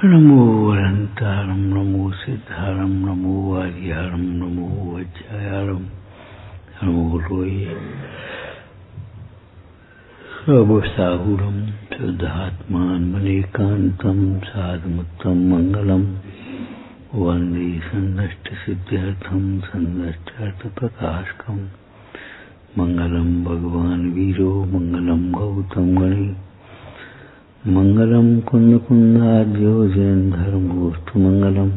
नमो अनंतारं नमो सिद्धारं नमो आर्यारं नमो वज्रायारं नमो लोये सर्वसाहुरं शुद्धात्मानमनेकान्तं साधुमुत्तं मंगलम वंदे संदष्टसिद्ध्यर्थं संदष्टार्थप्रकाशकं मंगलम भगवान् वीरो मंगलम गौतम गणे मंगलम कुंद कुंदाद्यो जैन धर्मोस्तु मंगलम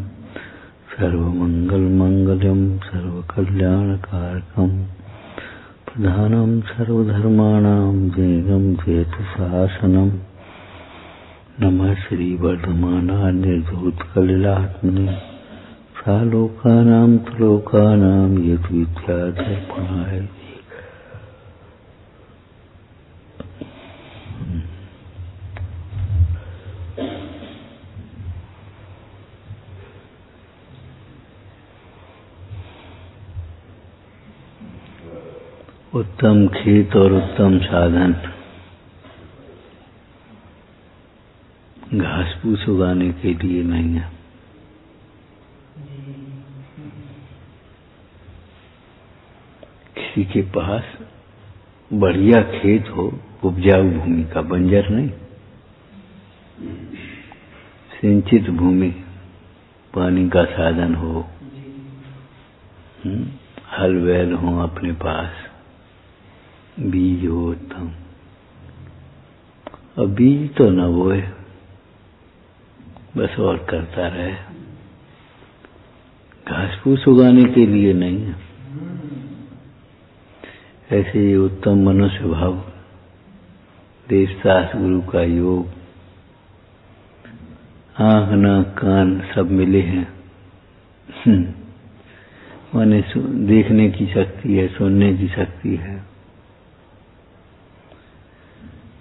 सर्वमंगल मंगलम सर्वकल्याणकारकम प्रधानम सर्वधर्माणां जैनम जयतु शासनम नमः श्री वर्धमानाय निर्धूतकलिलात्मने सालोकानां त्रिलोकानां यद्विद्यादर्पणाय उत्तम खेत और उत्तम साधन घास फूस उगाने के लिए नहीं है। किसी के पास बढ़िया खेत हो, उपजाऊ भूमि का, बंजर नहीं, सिंचित भूमि, पानी का साधन हो, हल बैल हो अपने पास, बीज हो उत्तम। अब बीज तो न बोए, बस और करता रहे, घास फूस उगाने के लिए नहीं है। ऐसे ये उत्तम मनुष्य भाव, देश शास्त्र गुरु का योग, आंख नाक कान सब मिले हैं। माने देखने की शक्ति है, सुनने की शक्ति है।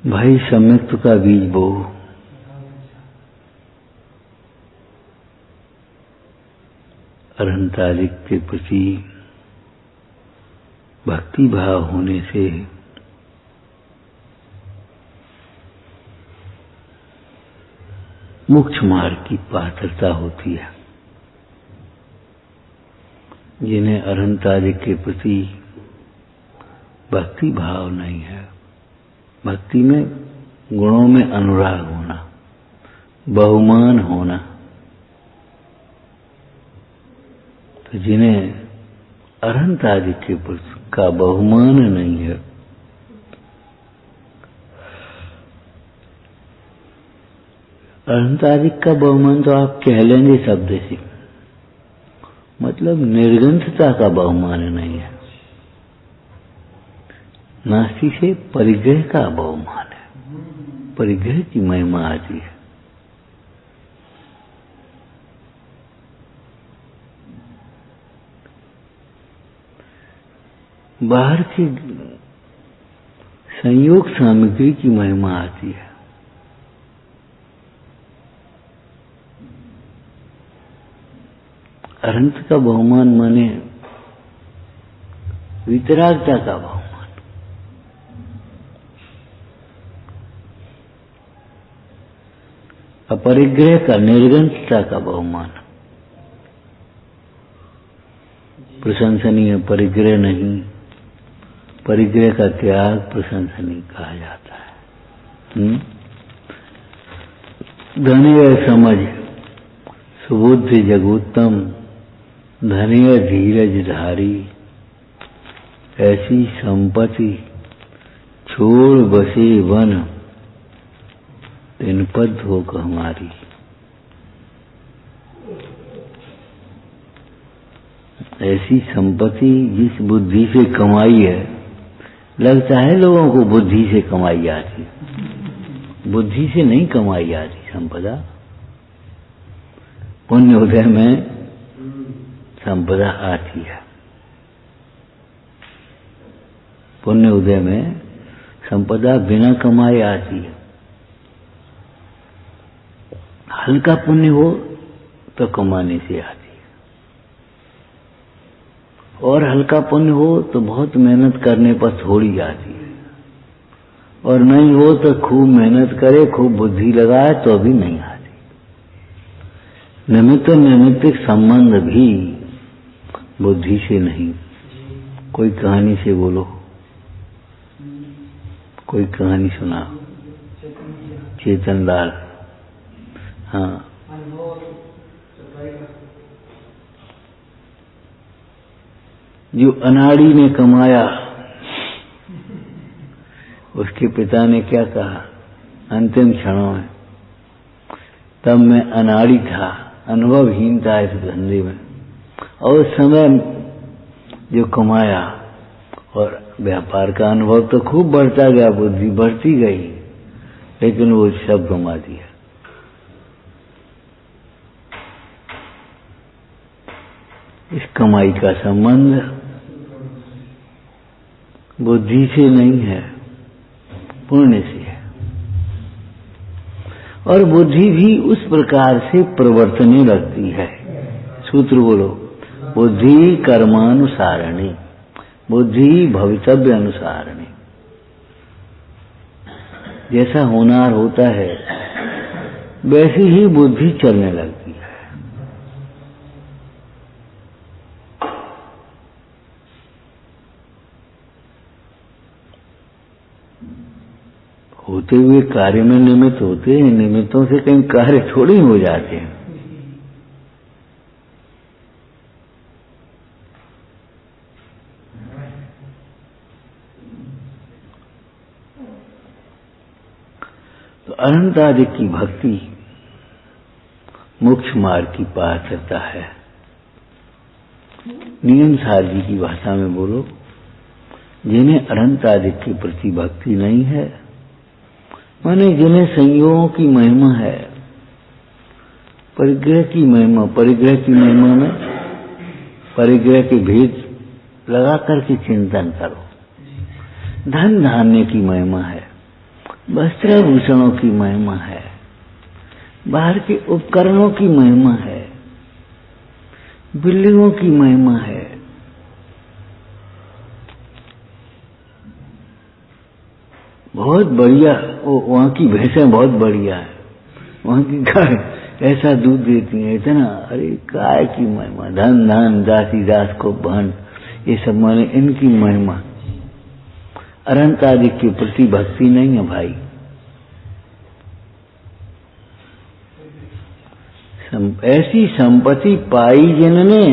भाई सम्यक्त्व का बीज बो, अरहंतारिक के प्रति भक्ति भाव होने से मोक्ष मार्ग की पात्रता होती है। जिन्हें अरहंतारिक के प्रति भक्ति भाव नहीं है, भक्ति में गुणों में अनुराग होना, बहुमान होना, तो जिन्हें अरहंतारिक के प्रति का बहुमान नहीं है, अरहंतारिक का बहुमान तो आप कह लेंगे शब्द से, मतलब निर्ग्रंथता का बहुमान नहीं है। नास्ति से परिग्रह का बहुमान है, परिग्रह की महिमा आती है। बाहर की संयोग सामग्री की महिमा आती है। अरहंत का बहुमान माने वितरागता का बहुमान, अपरिग्रह का, निर्ग्रंथता का बहुमान। प्रशंसनीय परिग्रह नहीं, परिग्रह का त्याग प्रशंसनीय कहा जाता है। धन्य समझ सुबुद्धि जगोत्तम, धन्य धीरज धारी, ऐसी संपत्ति छोड़ बसे वन, तीन पद हो हमारी। ऐसी संपत्ति जिस बुद्धि से कमाई है, लगता है लोगों को बुद्धि से कमाई आती, बुद्धि से नहीं कमाई आती संपदा। पुण्य उदय में संपदा आती है, पुण्य उदय में संपदा बिना कमाए आती है। हल्का पुण्य हो तो कमाने से आती है, और हल्का पुण्य हो तो बहुत मेहनत करने पर थोड़ी आती है, और नहीं हो तो खूब मेहनत करे, खूब बुद्धि लगाए तो भी नहीं आती। निमित्त नैमित्तिक संबंध भी बुद्धि से नहीं। कोई कहानी से बोलो, कोई कहानी सुना। चेतन लाल, हाँ, जो अनाड़ी ने कमाया, उसके पिता ने क्या कहा अंतिम क्षणों में, तब मैं अनाड़ी था, अनुभवहीन था इस धंधे में, और उस समय जो कमाया और व्यापार का अनुभव तो खूब बढ़ता गया, बुद्धि बढ़ती गई, लेकिन वो सब गंवा दिया। इस कमाई का संबंध बुद्धि से नहीं है, पुण्य से है। और बुद्धि भी उस प्रकार से प्रवर्तने लगती है। सूत्र बोलो, बुद्धि कर्मानुसारिणी, बुद्धि भवितव्य अनुसारिणी। जैसा होनार होता है वैसी ही बुद्धि चलने लगती है। होते हुए कार्य में निमित्त होते हैं, निमित्तों से कहीं कार्य थोड़ी हो जाते हैं। तो अनंत आदि की भक्ति मोक्ष मार्ग की पार करता है। नियम सार जी की भाषा में बोलो, जिन्हें अनंत आदि के प्रति भक्ति नहीं है, माने जिन्हें संयोगों की महिमा है, परिग्रह की महिमा, परिग्रह की महिमा में परिग्रह के भेद लगा करके चिंतन करो। धन धान्य की महिमा है, वस्त्र भूषणों की महिमा है, बाहर के उपकरणों की महिमा है, बिल्डिंगों की महिमा है, बहुत बढ़िया, वहां की भैंसें बहुत बढ़िया है, वहां की गाय ऐसा दूध देती है, इतना, अरे गाय की महिमा, धन धन दासी दास को बहन, ये सब माने इनकी महिमा। अनंत आदि के प्रति भक्ति नहीं है भाई। ऐसी संपत्ति पाई जिनने,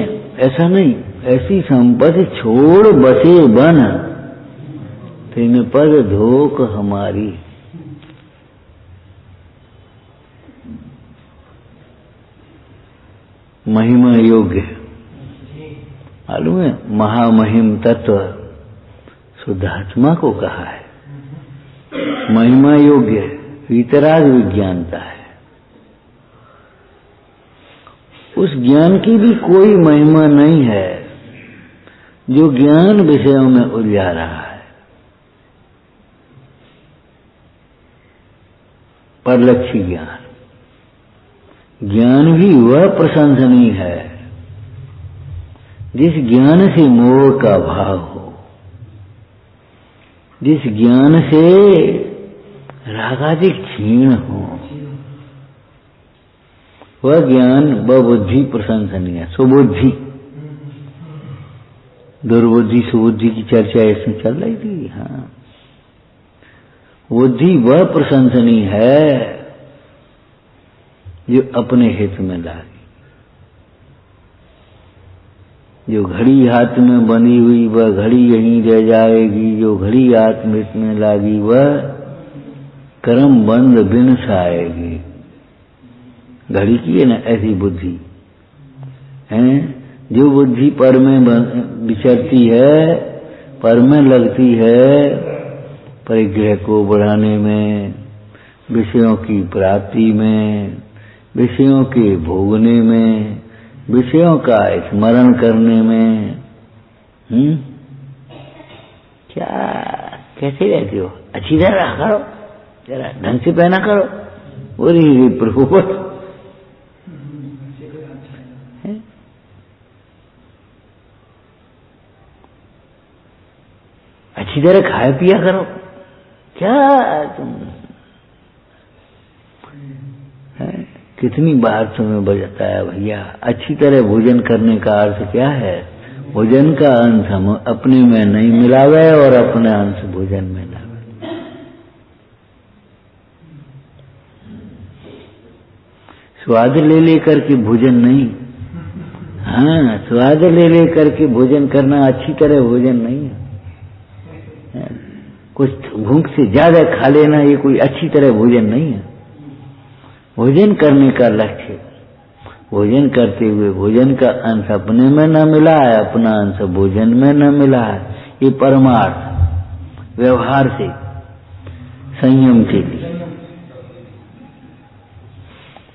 ऐसा नहीं, ऐसी संपत्ति छोड़ बसे बन, तिन पद धोक हमारी। महिमा योग्य, मालूम है, महामहिम तत्व शुद्धात्मा को कहा है। महिमा योग्य वितराग विज्ञानता है। उस ज्ञान की भी कोई महिमा नहीं है जो ज्ञान विषयों में उलझा रहा है। परलक्षी ज्ञान, ज्ञान भी वह प्रशंसनीय है जिस ज्ञान से मोह का भाव हो, जिस ज्ञान से रागादि क्षीण हो, वह ज्ञान, वह बुद्धि प्रशंसनीय है। सुबुद्धि, दुर्बुद्धि सुबुद्धि की चर्चा इसमें चल रही थी। हाँ, बुद्धि वह प्रशंसनीय है जो अपने हित में लागी। जो घड़ी हाथ में बनी हुई वह घड़ी यहीं रह जाएगी, जो घड़ी हाथ में लागी वह कर्म बंद बिन साएगी। घड़ी की है ना ऐसी बुद्धि है, जो बुद्धि पर में विचरती है, पर में लगती है, परिग्रह को बढ़ाने में, विषयों की प्राप्ति में, विषयों के भोगने में, विषयों का स्मरण करने में। क्या कैसे रहते हो? अच्छी तरह करो, जरा ढंग से पहना करो। बोली प्रभु अच्छी तरह खाया पिया करो। क्या तुम कितनी बार तुम्हें बताया भैया, अच्छी तरह भोजन करने का अर्थ क्या है? भोजन का अंश हम अपने में नहीं मिलावे और अपने अंश भोजन में लावे। स्वाद ले लेकर के भोजन नहीं, हाँ, स्वाद ले लेकर के भोजन करना अच्छी तरह भोजन नहीं है। कुछ भूख से ज्यादा खा लेना ये कोई अच्छी तरह भोजन नहीं है। भोजन करने का लक्ष्य, भोजन करते हुए भोजन का अंश अपने में न मिला है, अपना अंश भोजन में न मिला है, ये परमार्थ व्यवहार से संयम के लिए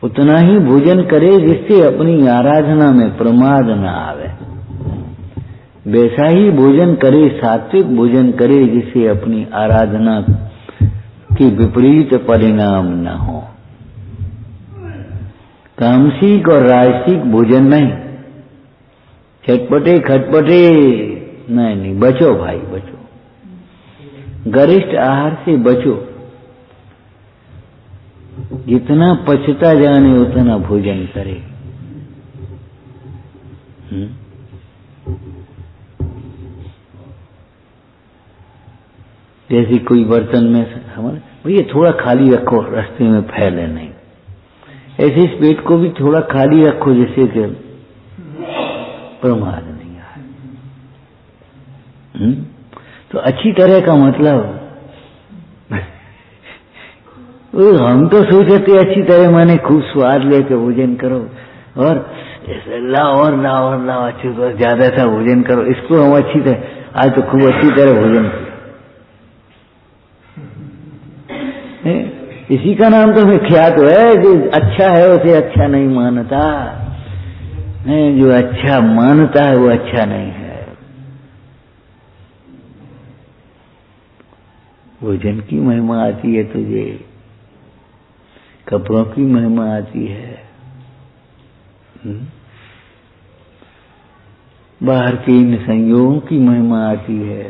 उतना ही भोजन करे जिससे अपनी आराधना में प्रमाद न आवे। वैसा ही भोजन करे, सात्विक भोजन करे जिससे अपनी आराधना के विपरीत परिणाम न हो। तामसिक और राजसिक भोजन नहीं, चटपटे खटपटे नहीं, बचो भाई बचो। गरिष्ठ आहार से बचो, जितना पचता जाने उतना भोजन करे। जैसे कोई बर्तन में हमारे भैया थोड़ा खाली रखो, रास्ते में फैले नहीं, ऐसे इस पेट को भी थोड़ा खाली रखो जिससे कि प्रमाद नहीं आए। तो अच्छी तरह का मतलब हम तो सोचते अच्छी तरह माने खूब स्वाद लेके भोजन करो और लाओ और लाओ और लाओ, अच्छी तरह ज्यादा सा भोजन करो। इसको हम अच्छी तरह आज तो खूब अच्छी तरह भोजन करो, इसी का नाम तो विख्यात है। जो अच्छा है उसे अच्छा नहीं मानता, जो अच्छा मानता है वो अच्छा नहीं है। भोजन की महिमा आती है तुझे, कपड़ों की महिमा आती है, बाहर के इन संयोगों की महिमा आती है,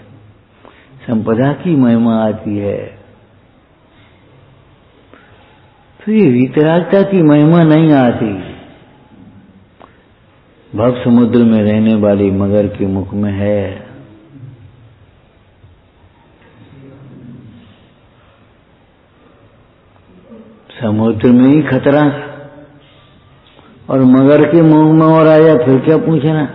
संपदा की महिमा आती है, तो ये वितरागता की महिमा नहीं आती। भव समुद्र में रहने वाली मगर के मुख में है। समुद्र में ही खतरा और मगर के मुंह में और आया, फिर क्या पूछना?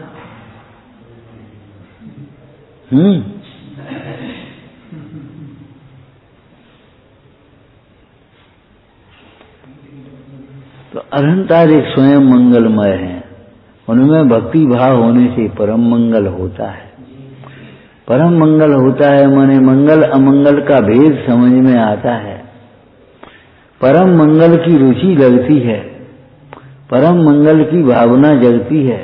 तो अनंतारिक स्वयं मंगलमय है, उनमें भक्ति भाव होने से परम मंगल होता है। परम मंगल होता है माने मंगल अमंगल का भेद समझ में आता है, परम मंगल की रुचि लगती है, परम मंगल की भावना जगती है।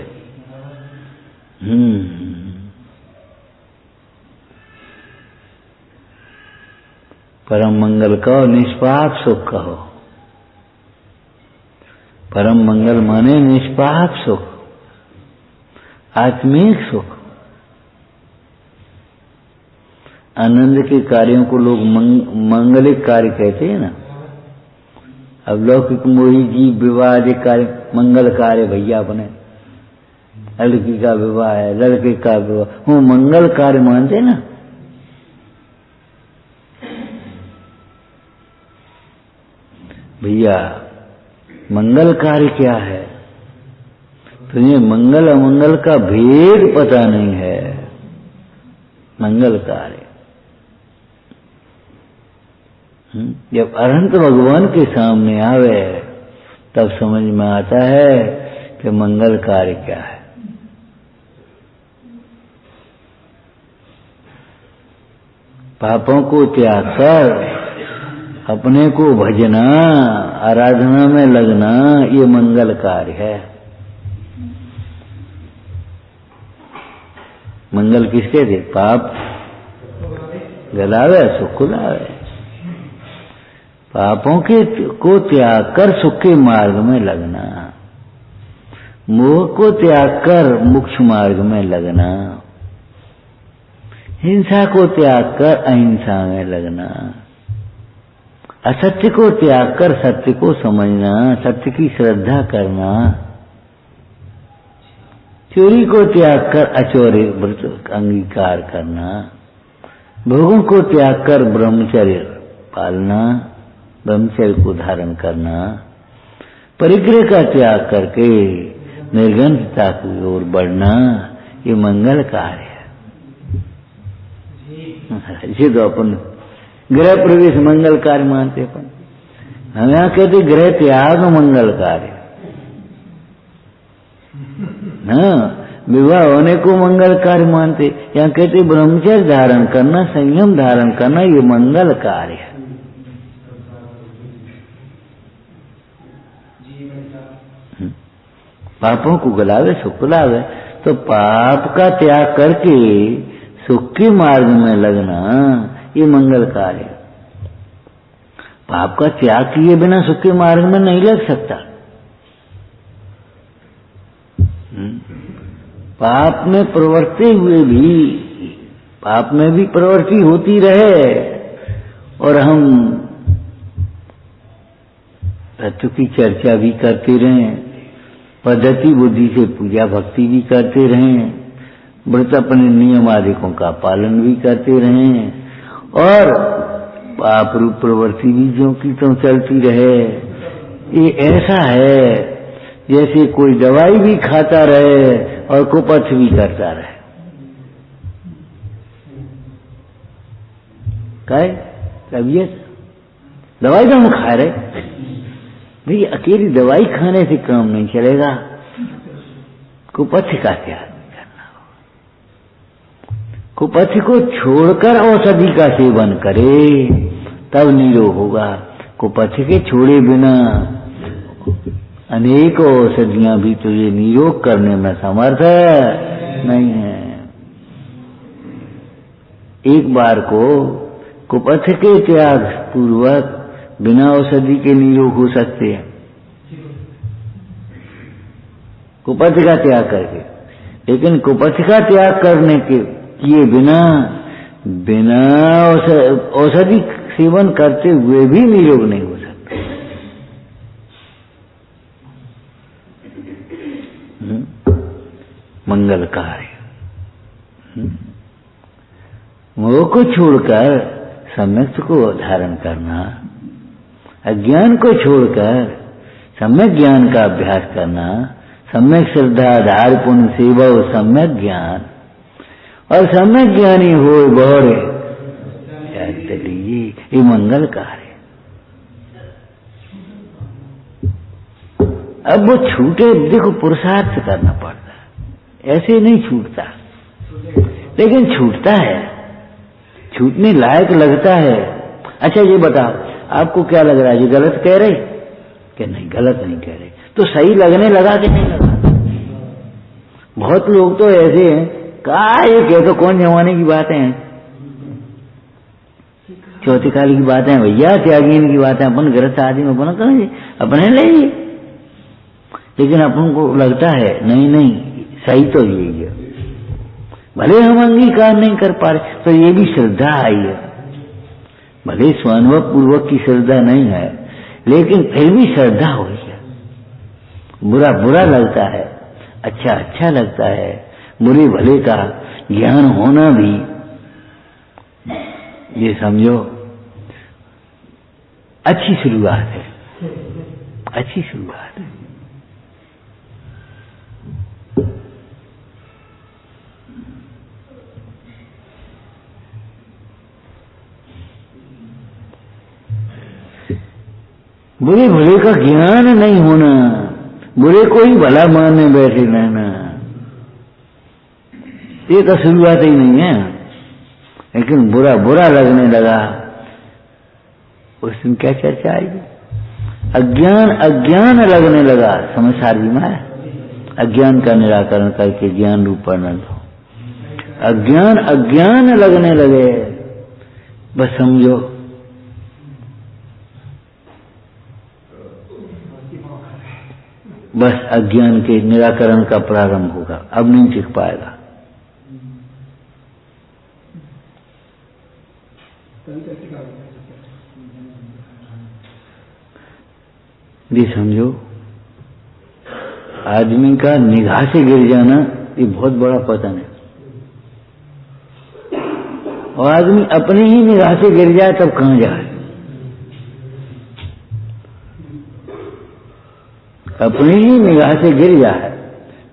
परम मंगल कहो, निष्पाप सुख कहो। परम मंगल माने निष्पाप सुख, आत्मिक सुख। आनंद के कार्यों को लोग मंगलिक कार्य कहते हैं ना। अब लौकिक मोही जीव विवाह के कार्य मंगल कार्य भैया अपने, लड़की का विवाह है, लड़के का विवाह, वो मंगल कार्य मानते ना। भैया मंगल कार्य क्या है? तुझे मंगल अमंगल का भेद पता नहीं है। मंगल कार्य जब अनंत भगवान के सामने आवे तब समझ में आता है कि मंगल कार्य क्या है। पापों को त्याग कर अपने को भजना, आराधना में लगना, ये मंगल कार्य है। मंगल किसके थे? पाप गलावे सुख लावे। पापों के को त्याग कर सुख के मार्ग में लगना, मोह को त्याग कर मोक्ष मार्ग में लगना, हिंसा को त्याग कर अहिंसा में लगना, असत्य को त्याग कर सत्य को समझना, सत्य की श्रद्धा करना, चोरी को त्याग कर अचौर्य व्रत अंगीकार करना, भोगों को त्याग कर ब्रह्मचर्य पालना, ब्रह्मचर्य को धारण करना, परिग्रह का त्याग करके निर्गंधता की ओर बढ़ना, ये मंगल कार्य है। ये तो अपन गृह प्रवेश मंगल कार्य मानते अपन, हम यहाँ कहते गृह त्याग मंगल कार्य। हाँ, विवाह होने को मंगल कार्य मानते, यहाँ कहते ब्रह्मचर्य धारण करना, संयम धारण करना, ये मंगल कार्य है। पापों को गलावे सुख लावे, तो पाप का त्याग करके सुख के मार्ग में लगना, ये मंगल कार्य है। पाप का त्याग किए बिना सुख के मार्ग में नहीं लग सकता। पाप में प्रवृत्ति हुए भी, पाप में भी प्रवृत्ति होती रहे और हम तत्व की चर्चा भी करते रहें, पद्धति बुद्धि से पूजा भक्ति भी करते रहें, व्रत अपने नियम आदिकों का पालन भी करते रहें, और पाप रूप प्रवृत्ति भी जो की तो चलती रहे। ये ऐसा है जैसे कोई दवाई भी खाता रहे और कुपथ भी करता रहे। काय तबीयत दवाई तो हम खा रहे भाई, अकेली दवाई खाने से काम नहीं चलेगा, कुपथ का त्याग करना होगा। कुपथ को छोड़कर औषधि का सेवन करे तब निरोग होगा। कुपथ के छोड़े बिना अनेक औषधियां भी तो ये निरोग करने में समर्थ नहीं है। एक बार को कुपथ के त्याग पूर्वक बिना औषधि के निरोग हो सकते हैं, कुपथ का त्याग करके। लेकिन कुपथ का त्याग करने के किए बिना बिना औषधि सेवन करते हुए भी निरोग नहीं हो सकता। मंगल कार्य मोह को छोड़कर सम्यक को धारण करना, अज्ञान को छोड़कर सम्यक ज्ञान का अभ्यास करना, सम्यक श्रद्धा आधार पुण्य सेवा और सम्यक ज्ञान, और सम्यक ज्ञानी हो बहुरे चलिए, ये मंगल कार्य। अब वो छूटे, देखो पुरुषार्थ करना पड़ता है, ऐसे नहीं छूटता, लेकिन छूटता है, छूटने लायक लगता है। अच्छा ये बताओ, आपको क्या लग रहा है, ये गलत कह रहे कि नहीं? गलत नहीं कह रहे, तो सही लगने लगा कि नहीं लगा? बहुत लोग तो ऐसे हैं, कहा ये कह तो कौन जमाने की बातें हैं, चौथी काली की बातें हैं भैया, त्यागीन की बातें, अपन गृहस्थ आदमी अपन करेंगे, अपने लेंगे। लेकिन अपन को लगता है नहीं नहीं सही तो यही है, भले हम अंगीकार नहीं कर पा रहे तो ये भी श्रद्धा आई है, भले स्वानुभव पूर्वक की श्रद्धा नहीं है, लेकिन फिर भी श्रद्धा हुई है। बुरा बुरा लगता है, अच्छा अच्छा लगता है, बुरे भले का ज्ञान होना भी, ये समझो अच्छी शुरुआत है, अच्छी शुरुआत है। बुरे भले का ज्ञान नहीं होना, बुरे को ही भला मानने बैठे रहना, ये तो शुरुआत ही नहीं है। लेकिन बुरा बुरा लगने लगा, उस दिन क्या चर्चा आएगी? अज्ञान अज्ञान लगने लगा, समझ सारी में अज्ञान का निराकरण करके ज्ञान रूप परिणत हो। अज्ञान अज्ञान लगने लगे, बस समझो बस अज्ञान के निराकरण का प्रारंभ होगा, अब नहीं टिक पाएगा। ये समझो, आदमी का निगाह से गिर जाना ये बहुत बड़ा पतन है। और आदमी अपनी ही निगाह से गिर जाए तब कहां जाए? अपनी ही निगाह से गिर जाए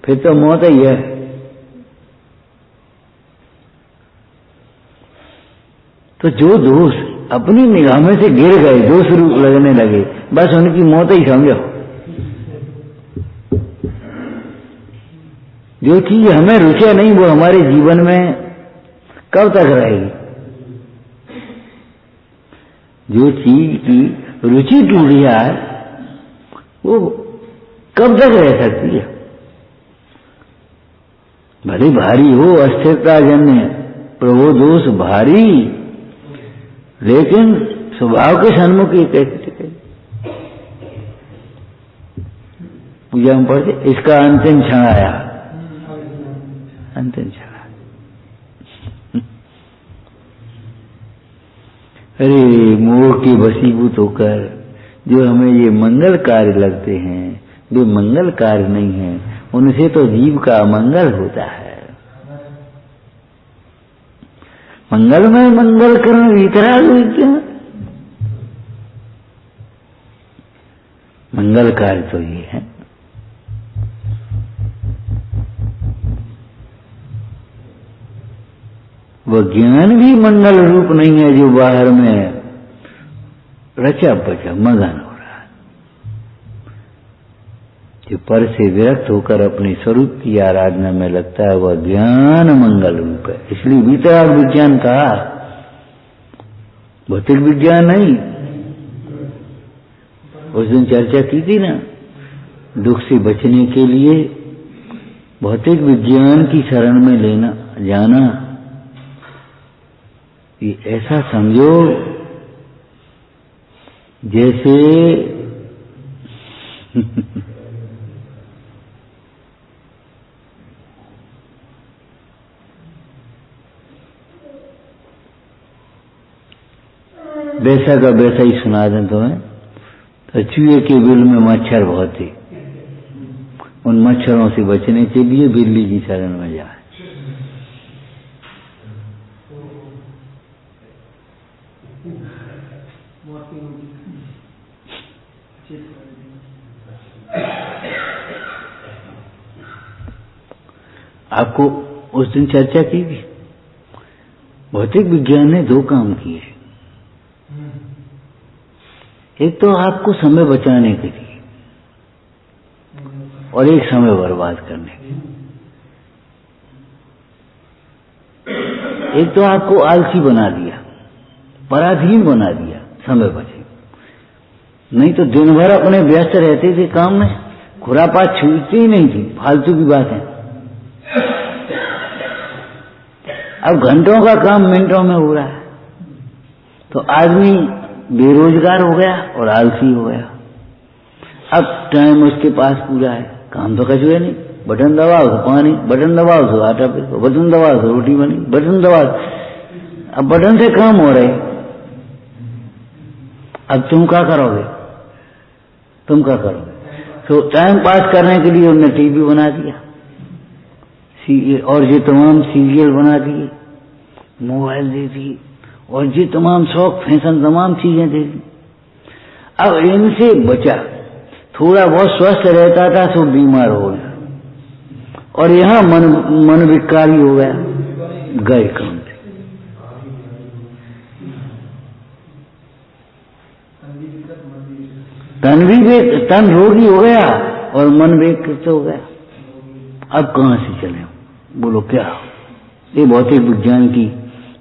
फिर तो मौत ही है। तो जो दोष अपनी निगाह में से गिर गए, दोष रूप लगने लगे, बस उनकी मौत ही समझो। जो चीज हमें रुचे नहीं वो हमारे जीवन में कब तक रहेगी? जो चीज की रुचि टूट जाए वो कब तक रह सकती है? भले भारी हो अस्थिरता जन्य प्रभो दोष भारी, लेकिन स्वभाव के सन्मुख ये कैसे टिके? पूजा में पढ़ते इसका अंतिम क्षण आया, अंतिम क्षण। अरे मोह के वशीभूत होकर जो हमें ये मंगल कार्य लगते हैं, वे मंगल कार्य नहीं है, उनसे तो जीव का अमंगल होता है। मंगल में मंगल करण वितराग विज्ञान, मंगल कार्य तो ये है। वह ज्ञान भी मंगल रूप नहीं है जो बाहर में रचा बचा मगन हो रहा है। जो पर से विरक्त होकर अपने स्वरूप की आराधना में लगता है वह ज्ञान मंगल रूप है। इसलिए वितराग विज्ञान कहा, भौतिक विज्ञान नहीं। उस दिन चर्चा की थी ना, दुख से बचने के लिए भौतिक विज्ञान की शरण में लेना जाना, ये ऐसा समझो जैसे वैसा का वैसा ही सुना दें तुम्हें। तो चूहे के बिल में मच्छर बहुत थे, उन मच्छरों से बचने के लिए बिल्ली की शरण में जाए। आपको उस दिन चर्चा की थी, भौतिक विज्ञान ने दो काम किए। एक तो आपको समय बचाने के लिए और एक समय बर्बाद करने के लिए। एक तो आपको आलसी बना दिया, पराधीन बना दिया, समय बचे। नहीं तो दिन भर अपने व्यस्त रहते थे काम में, खुरापात छूटती ही नहीं थी, फालतू की बात है। अब घंटों का काम मिनटों में हो रहा है, तो आदमी बेरोजगार हो गया और आलसी हो गया। अब टाइम उसके पास पूरा है, काम तो कचुए नहीं, बटन दबाओ तो पानी, बटन दबाओ तो आटा पिसो, बटन दबाओ तो रोटी बनी, बटन दबाओ। अब बटन से काम हो रहे, अब तुम क्या करोगे? तुम क्या करोगे? तो टाइम पास करने के लिए उन्होंने टीवी बना दिया और ये तमाम सीरियल बना दिए, मोबाइल दे दिए और ये तमाम शौक फैशन तमाम चीजें दे दी। अब इनसे बचा, थोड़ा बहुत स्वस्थ रहता था तो बीमार हो गया, और यहाँ मन विकारी हो गया, गए काम से। तन रोगी हो गया और मन विकृत हो गया। अब कहां से चले? बोलो क्या? ये भौतिक विज्ञान की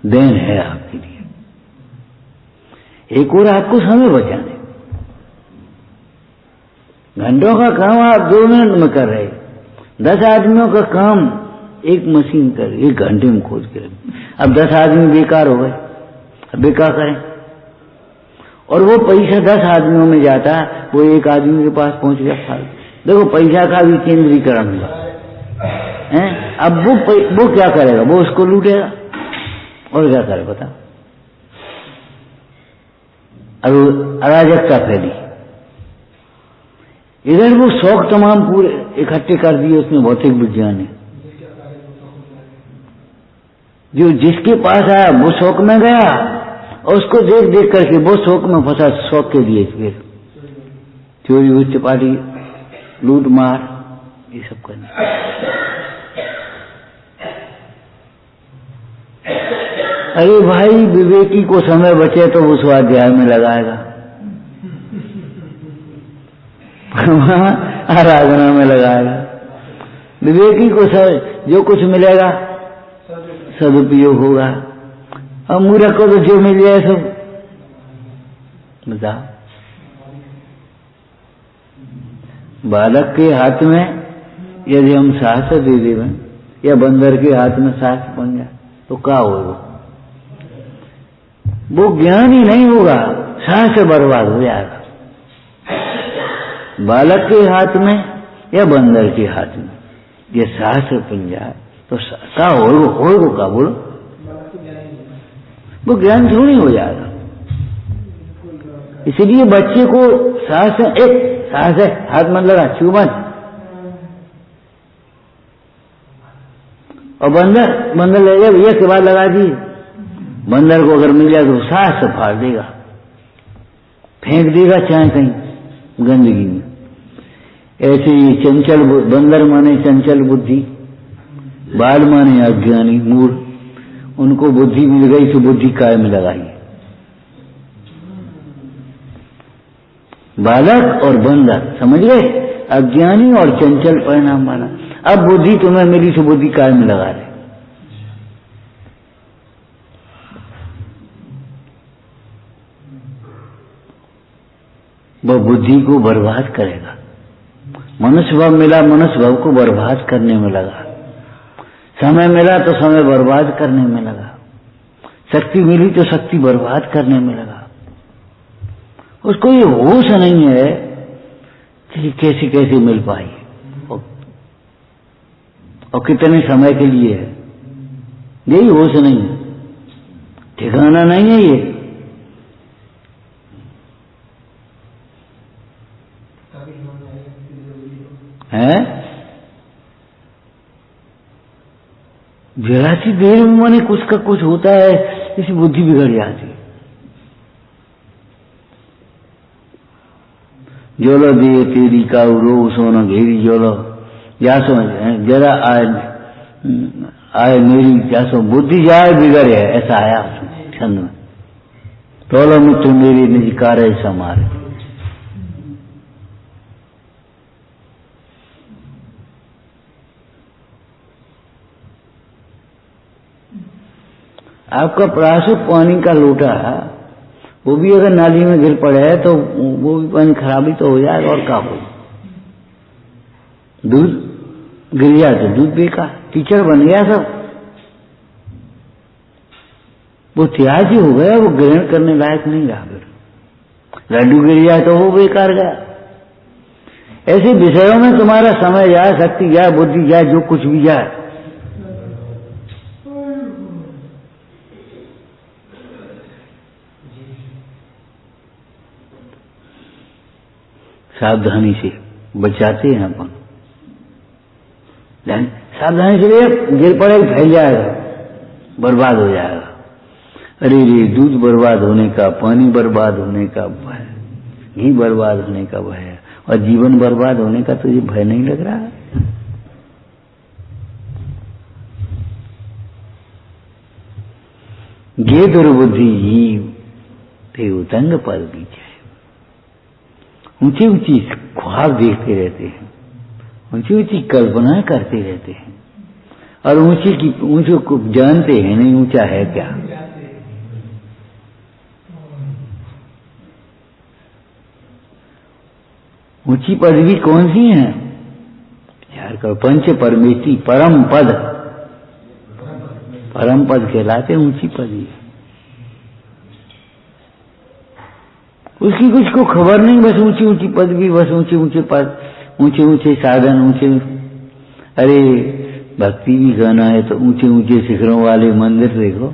देन है आपके लिए। एक और आपको समय बचाने, घंटों का काम आप 2 मिनट में कर रहे, 10 आदमियों का काम एक मशीन कर 1 घंटे में खोज कर। अब 10 आदमी बेकार हो गए, अब वे क्या करें? और वो पैसा 10 आदमियों में जाता, वो 1 आदमी के पास पहुंच गया फालतू। देखो पैसा का भी केंद्रीकरण हुआ है। अब वो क्या करेगा? वो उसको लूटेगा और क्या करे बता? अब अराजकता फैली, इधर वो शौक तमाम पूरे इकट्ठे कर दिए उसने भौतिक विज्ञान ने। जो जिसके पास आया वो शौक में गया और उसको देख देख करके वो शौक में फंसा, शौक के लिए फिर चोरी हुई चपाटी लूट मार ये सब करना। अरे भाई विवेकी को समय बचे तो वो स्वाध्याय में लगाएगा, आराधना में लगाएगा। विवेकी को जो कुछ मिलेगा सदुपयोग होगा, और मूर्ख को तो जो मिल जाए सब बता। बालक के हाथ में यदि हम साहस दे दें या बंदर के हाथ में साहस बन जाए तो क्या होगा? वो ज्ञान ही नहीं होगा, साहस बर्बाद हो जाएगा। बालक के हाथ में या बंदर के हाथ में ये साहस बन जाए तो क्या होगा? क्या बोलो? वो ज्ञान थोड़ी हो जाएगा। इसलिए बच्चे को साहस है हाथ में लगा छू मत। और बंदर ले जाए भैया के बाद लगा दी, बंदर को अगर मिल जाए तो साहस से फाड़ देगा, फेंक देगा चाहे कहीं गंदगी में। ऐसे ही चंचल बंदर माने चंचल बुद्धि, बाल माने अज्ञानी मूढ़, उनको बुद्धि मिल गई तो बुद्धि काय में लगाई। बालक और बंदर समझ गए, अज्ञानी और चंचल परिणाम वाला। अब बुद्धि तुम्हें मिली तो बुद्धि काय में लगा रहे। वह बुद्धि को बर्बाद करेगा। मनुष्य भाव मिला, मनुष्य भाव को बर्बाद करने में लगा। समय मिला तो समय बर्बाद करने में लगा। शक्ति मिली तो शक्ति बर्बाद करने में लगा। उसको ये होश नहीं है कि कैसे कैसे मिल पाई और कितने समय के लिए है, यही होश नहीं है, ठिकाना नहीं है ये। है जरा सी देर में माने कुछ का कुछ होता है, इसी बुद्धि बिगड़ जाती है। जोलो दे तेरी का रो सोना घेरी जोलो जासो जरा आए मेरी जासो बुद्धि जाए बिगड़े, ऐसा आया छंद में। तोलो मित्र मेरी निजकार समारे। आपका प्रासुक पानी का लोटा वो भी अगर नाली में गिर पड़े तो वो भी पानी खराबी तो हो जाएगा, और क्या हो। दूध गिर जाए तो दूध बेकार, कीचड़ बन गया सब, वो त्याज्य हो गया, वो ग्रहण करने लायक नहीं रहा। फिर लड्डू गिर जाए तो वो बेकार गया। ऐसे विषयों में तुम्हारा समय जाए, शक्ति जाए, बुद्धि जाए, जो कुछ भी जाए। सावधानी से बचाते हैं अपन, सावधानी से गिर पड़े फैल जाएगा, बर्बाद हो जाएगा। अरे रे दूध बर्बाद होने का, पानी बर्बाद होने का भय, घी बर्बाद होने का भय, और जीवन बर्बाद होने का तुझे भय नहीं लग रहा? ये दुर्बुद्धि जीव ते उतंग पर बीच है। ऊंची ऊंची ख्वाब देखते रहते हैं, ऊंची ऊंची कल्पनाएं करते रहते हैं, और ऊंचे को जानते हैं नहीं ऊंचा है क्या। ऊंची पदवी कौन सी है? विचार करो। पंच परमेष्टि परम पद, परम पद कहलाते ऊंची पदवी। उसकी कुछ को खबर नहीं, बस ऊंची ऊंची पदवी, बस ऊंचे ऊंचे पद, ऊंचे ऊंचे साधन, ऊंचे। अरे भक्ति भी गाना है तो ऊंचे ऊंचे शिखरों वाले मंदिर देखो।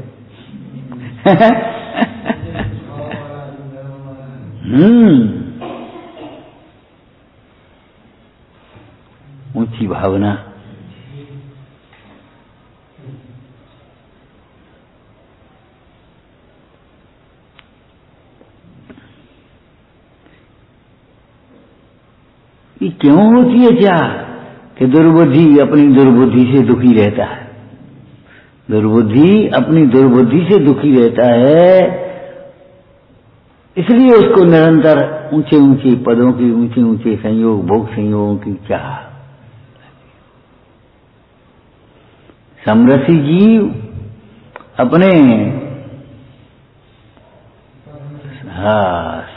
ऊंची भावना। ये क्यों होती है क्या कि दुर्बुद्धि अपनी दुर्बुद्धि से दुखी रहता है। दुर्बुद्धि अपनी दुर्बुद्धि से दुखी रहता है, इसलिए उसको निरंतर ऊंचे ऊंचे पदों की, ऊंचे ऊंचे संयोग, भोग संयोगों की चाह। समरसी जीव अपने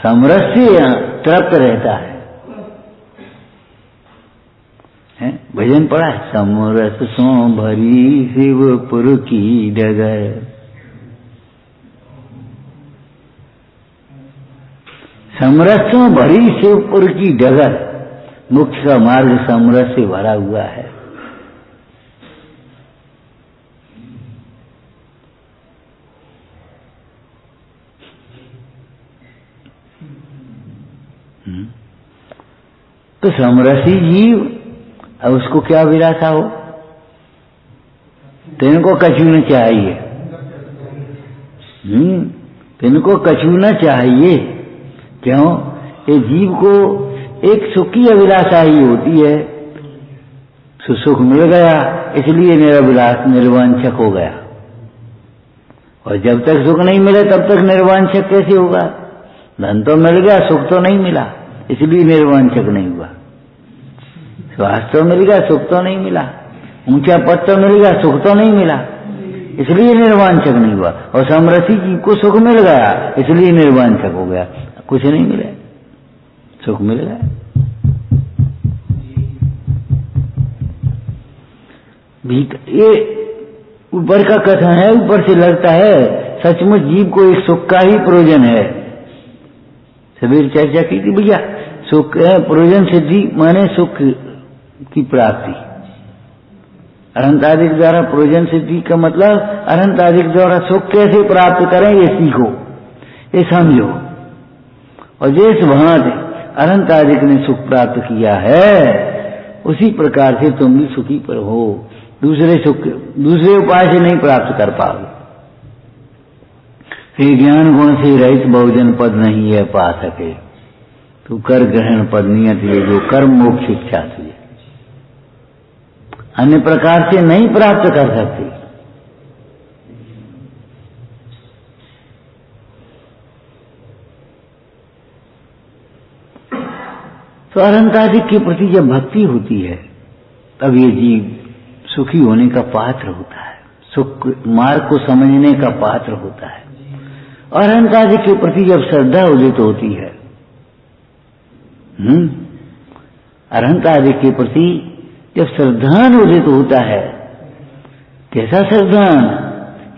समरस से तृप्त रहता है। भजन पढ़ा है, समरस सो भरी शिवपुर की डगर। समरस सो भरी शिवपुर की डगर। मुख्य का मार्ग समरस से भरा हुआ है। तो समरसी जीव, अब उसको क्या विलासा हो, तिनको कछु न चाहिए। तिनको कछु न चाहिए। क्यों? ये जीव को एक सुख की अभिलाषा ही होती है। सुख मिल गया इसलिए निरभिलाष निर्वांछक हो गया, और जब तक सुख नहीं मिले तब तक निर्वांछक कैसे होगा? धन तो मिल गया, सुख तो नहीं मिला, इसलिए निर्वांछक नहीं हुआ। स्वास्थ्य तो मिल गया, सुख तो नहीं मिला। ऊंचा पद तो मिल गया, सुख तो नहीं मिला, इसलिए निर्वांछक नहीं हुआ। और समरसी जीव को सुख मिल गया इसलिए निर्वांछक हो गया। कुछ नहीं मिले, सुख मिल गया। ये ऊपर का कथन है, ऊपर से लगता है सचमुच जीव को एक सुख का ही प्रयोजन है। सवेरे चर्चा की थी भैया, सुख प्रयोजन सिद्धि माने सुख की प्राप्ति। अनंतादिक द्वारा प्रयोजन सिद्धि का मतलब अनंतादिक द्वारा सुख कैसे प्राप्त करें ये सीखो, ये समझो। और जिस भांति अनंतादिक ने सुख प्राप्त किया है उसी प्रकार से तुम भी सुखी पर हो। दूसरे सुख दूसरे उपाय से नहीं प्राप्त कर पाओगे। फिर ज्ञान गुण से रहित बहुजन पद नहीं है पा सके। तू कर ग्रहण पद नियत ले जो कर्म मोक्ष इच्छा तुझे, अन्य प्रकार से नहीं प्राप्त कर सकते। तो अनंतादिक के प्रति जब भक्ति होती है तब ये जीव सुखी होने का पात्र होता है, सुख मार्ग को समझने का पात्र होता है। और अनंतादिक के प्रति जब श्रद्धा उदित होती है, अनंतादिक के प्रति जब श्रद्धान उदित होता है, कैसा श्रद्धान?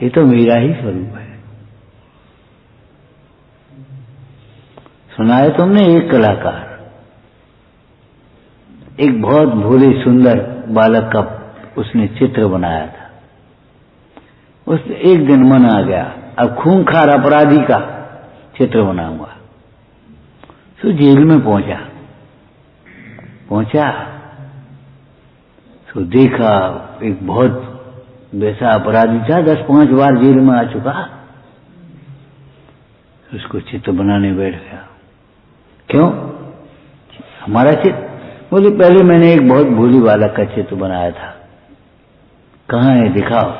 ये तो मेरा ही स्वरूप है। सुना है तुमने, एक कलाकार एक बहुत भोले सुंदर बालक का उसने चित्र बनाया था। उस एक दिन मन आ गया, अब खूंखार अपराधी का चित्र बनाऊंगा। तो जेल में पहुंचा तो देखा एक बहुत वैसा अपराधी था, 10-5 बार जेल में आ चुका। उसको चित्र बनाने बैठ गया। क्यों? हमारा चित्र? बोले पहले मैंने एक बहुत भोली बालक का चित्र बनाया था। कहाँ है? दिखाओ।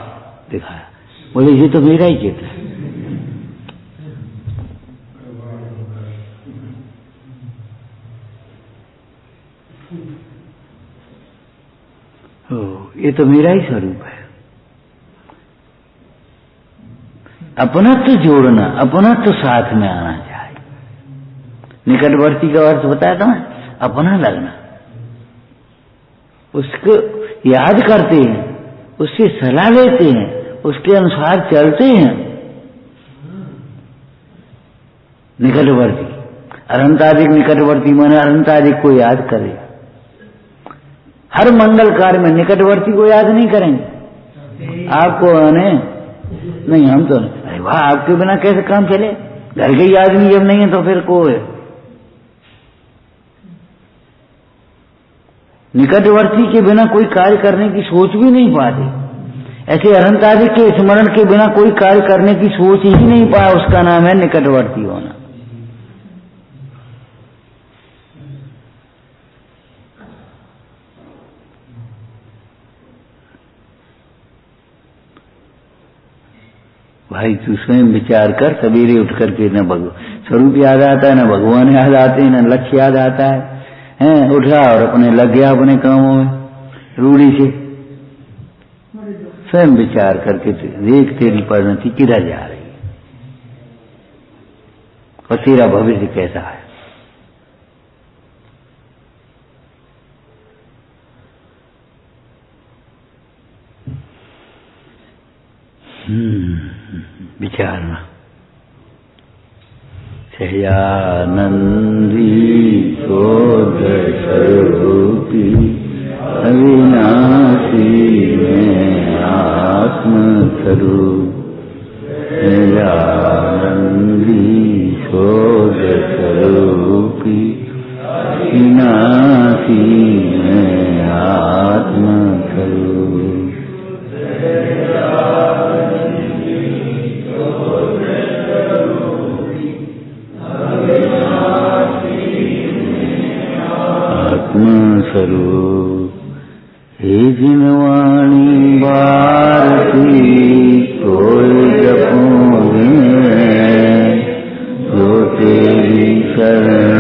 दिखाया। बोले ये तो मेरा ही चित्र है। ये तो मेरा ही स्वरूप है। अपनत्व जोड़ना, अपनत्व साथ में आना चाहिए। निकटवर्ती का अर्थ बताया था मैं, अपना लगना। उसको याद करते हैं, उससे सलाह लेते हैं, उसके अनुसार चलते हैं। निकटवर्ती, अनंतादिक निकटवर्ती माने अनंतादिक को याद करे। हर मंगल कार्य में निकटवर्ती को याद नहीं करेंगे। आपको आने नहीं, हम तो नहीं। अरे वाह, आपके बिना कैसे काम चले? घर के ही आदमी जब नहीं है तो फिर को है। निकटवर्ती के बिना कोई कार्य करने की सोच भी नहीं पाते। ऐसे अनंतादि के स्मरण के बिना कोई कार्य करने की सोच ही नहीं पाया, उसका नाम है निकटवर्ती होना। भाई तू स्वयं विचार कर, सवेरे उठ करके न स्वरूप याद आता है, न भगवान याद आते हैं, न लक्ष्य याद आता है, उठा और अपने लग गया अपने कामों में रूढ़ी से। स्वयं विचार करके देख तेरी परिणति किधर जा रही है और तेरा भविष्य कैसा है। विचारना। सहजानंदी शोध स्वरूपी अविनाशी में आत्मस्वरूप। सहजानंदी शोध स्वरूपी अविनाशी में आत्मस्वरूप। आत्मस्वरूप हे जिनवाणी भारती कोई जपोगे, जो तेरी शरण